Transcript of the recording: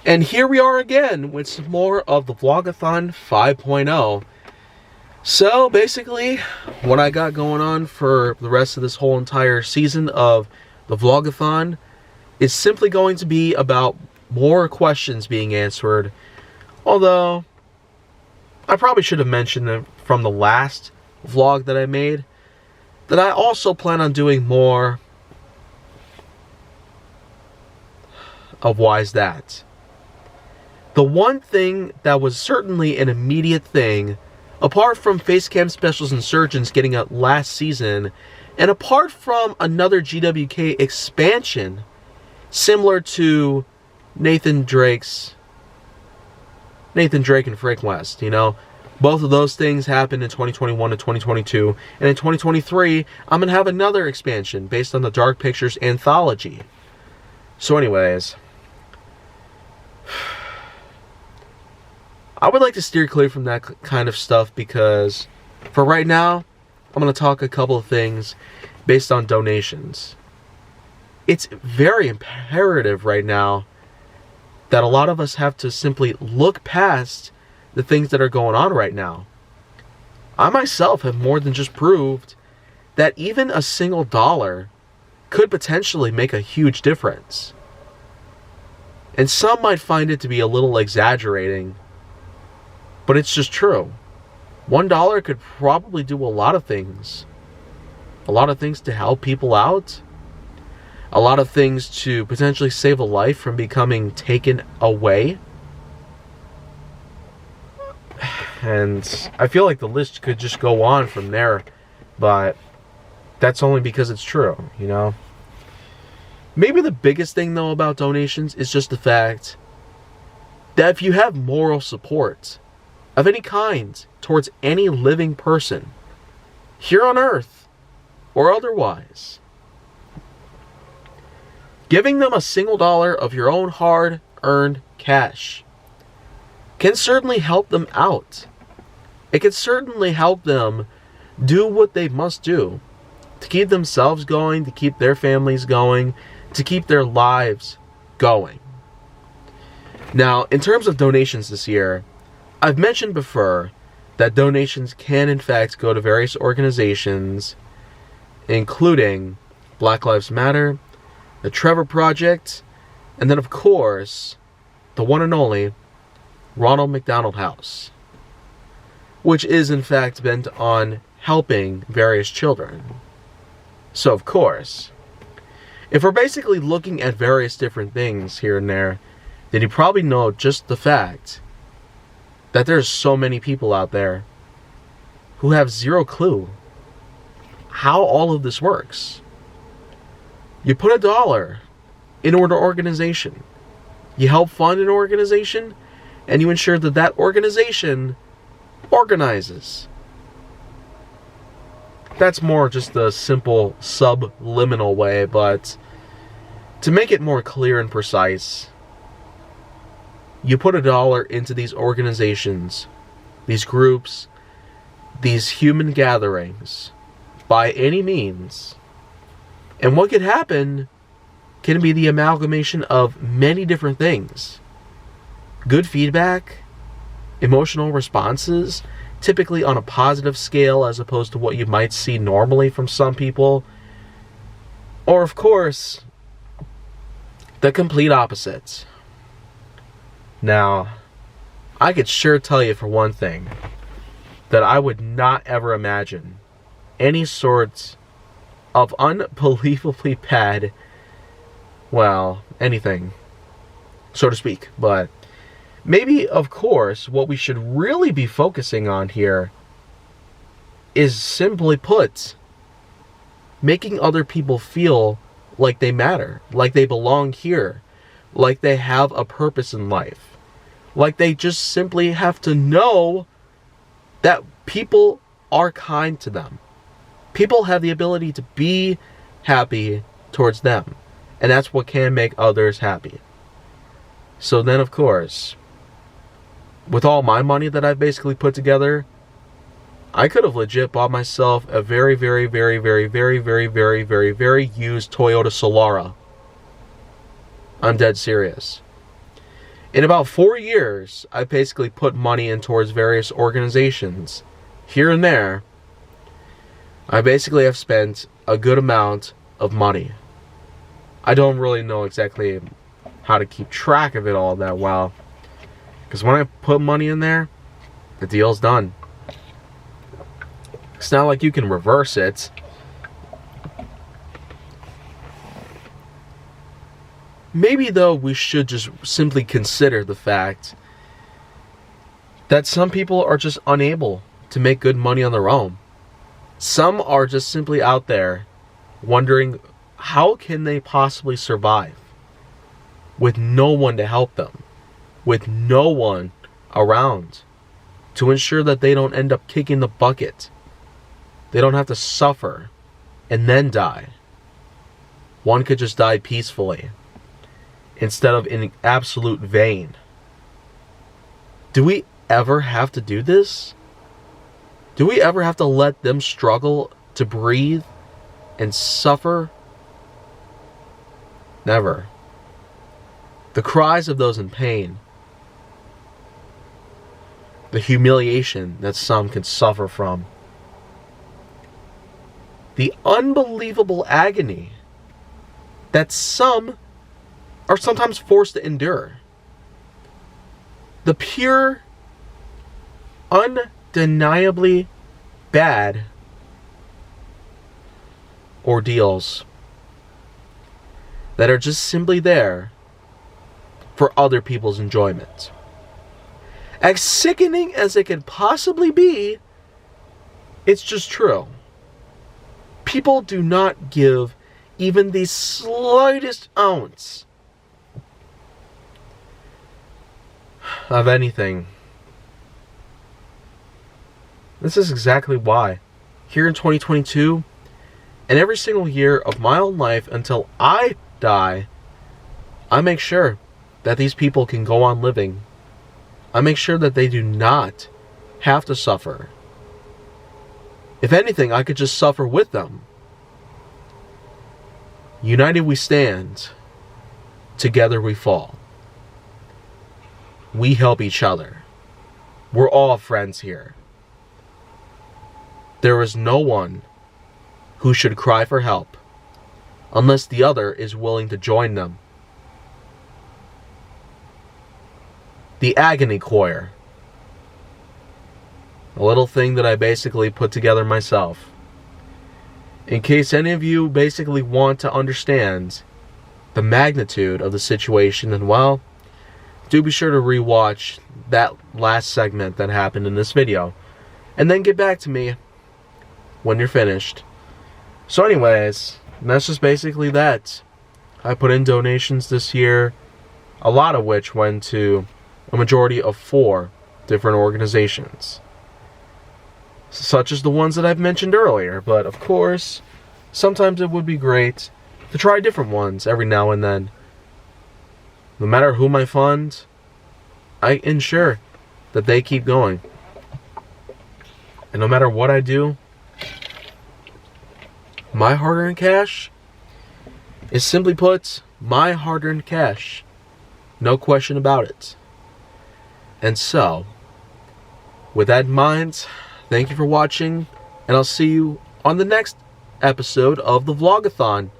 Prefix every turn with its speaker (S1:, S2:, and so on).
S1: And here we are again with some more of the Vlog-A-Thon 5.0. So basically, what I got going on for the rest of this whole entire season of the Vlog-A-Thon is simply going to be about more questions being answered. Although, I probably should have mentioned it from the last vlog that I made, that I also plan on doing more of Why's That. The one thing that was certainly an immediate thing, apart from Facecam Specials Insurgents getting out last season, and apart from another GWK expansion, similar to Nathan Drake and Frank West, you know, both of those things happened in 2021 and 2022, and in 2023, I'm going to have another expansion based on the Dark Pictures anthology. So anyways, I would like to steer clear from that kind of stuff because for right now, I'm going to talk a couple of things based on donations. It's very imperative right now that a lot of us have to simply look past the things that are going on right now. I myself have more than just proved that even a single dollar could potentially make a huge difference. And some might find it to be a little exaggerating, but it's just true. $1 could probably do a lot of things. A lot of things to help people out. A lot of things to potentially save a life from becoming taken away. And I feel like the list could just go on from there, but that's only because it's true, you know? Maybe the biggest thing, though, about donations is just the fact that if you have moral support of any kind towards any living person, here on Earth or otherwise, giving them a single dollar of your own hard-earned cash can certainly help them out. It can certainly help them do what they must do to keep themselves going, to keep their families going, to keep their lives going. Now, in terms of donations this year, I've mentioned before that donations can in fact go to various organizations, including Black Lives Matter, the Trevor Project, and then of course, the one and only Ronald McDonald House, which is in fact bent on helping various children. So of course, if we're basically looking at various different things here and there, then you probably know just the fact that there's so many people out there who have zero clue how all of this works. You put $1 in an organization, you help fund an organization, and you ensure that that organization organizes. That's more just a simple subliminal way, but to make it more clear and precise, you put $1 into these organizations, these groups, these human gatherings, by any means, and what could happen can be the amalgamation of many different things. Good feedback, emotional responses, typically on a positive scale as opposed to what you might see normally from some people, or of course, the complete opposite. Now, I could sure tell you for one thing that I would not ever imagine any sort of unbelievably bad, well, anything, so to speak. But maybe, of course, what we should really be focusing on here is, simply put, making other people feel like they matter, like they belong here, like they have a purpose in life. Like they just simply have to know that people are kind to them. People have the ability to be happy towards them. And that's what can make others happy. So then, of course, with all my money that I've basically put together, I could have legit bought myself a very used Toyota Solara. I'm dead serious. In about 4 years, I basically put money in towards various organizations. Here and there, I basically have spent a good amount of money. I don't really know exactly how to keep track of it all that well, because when I put money in there, the deal's done. It's not like you can reverse it. Maybe, though, we should just simply consider the fact that some people are just unable to make good money on their own. Some are just simply out there wondering how can they possibly survive with no one to help them, with no one around to ensure that they don't end up kicking the bucket. They don't have to suffer and then die. One could just die peacefully instead of in absolute vain. Do we ever have to do this? Do we ever have to let them struggle to breathe and suffer? Never. The cries of those in pain, the humiliation that some can suffer from, the unbelievable agony that some are sometimes forced to endure, the pure, undeniably bad ordeals that are just simply there for other people's enjoyment. As sickening as it could possibly be, it's just true. People do not give even the slightest ounce of anything. This is exactly why, here in 2022, and every single year of my own life until I die, I make sure that these people can go on living. I make sure that they do not have to suffer. If anything, I could just suffer with them. United we stand, together we fall. We help each other. We're all friends here. There is no one who should cry for help unless the other is willing to join them. The agony choir. A little thing that I basically put together myself. In case any of you basically want to understand the magnitude of the situation, then well, do be sure to rewatch that last segment that happened in this video. And then get back to me when you're finished. So anyways, that's just basically that. I put in donations this year, a lot of which went to a majority of 4 different organizations, such as the ones that I've mentioned earlier. But of course, sometimes it would be great to try different ones every now and then. No matter whom I fund, I ensure that they keep going. And no matter what I do, my hard-earned cash is, simply put, my hard-earned cash. No question about it. And so, with that in mind, thank you for watching, and I'll see you on the next episode of the Vlog-A-Thon.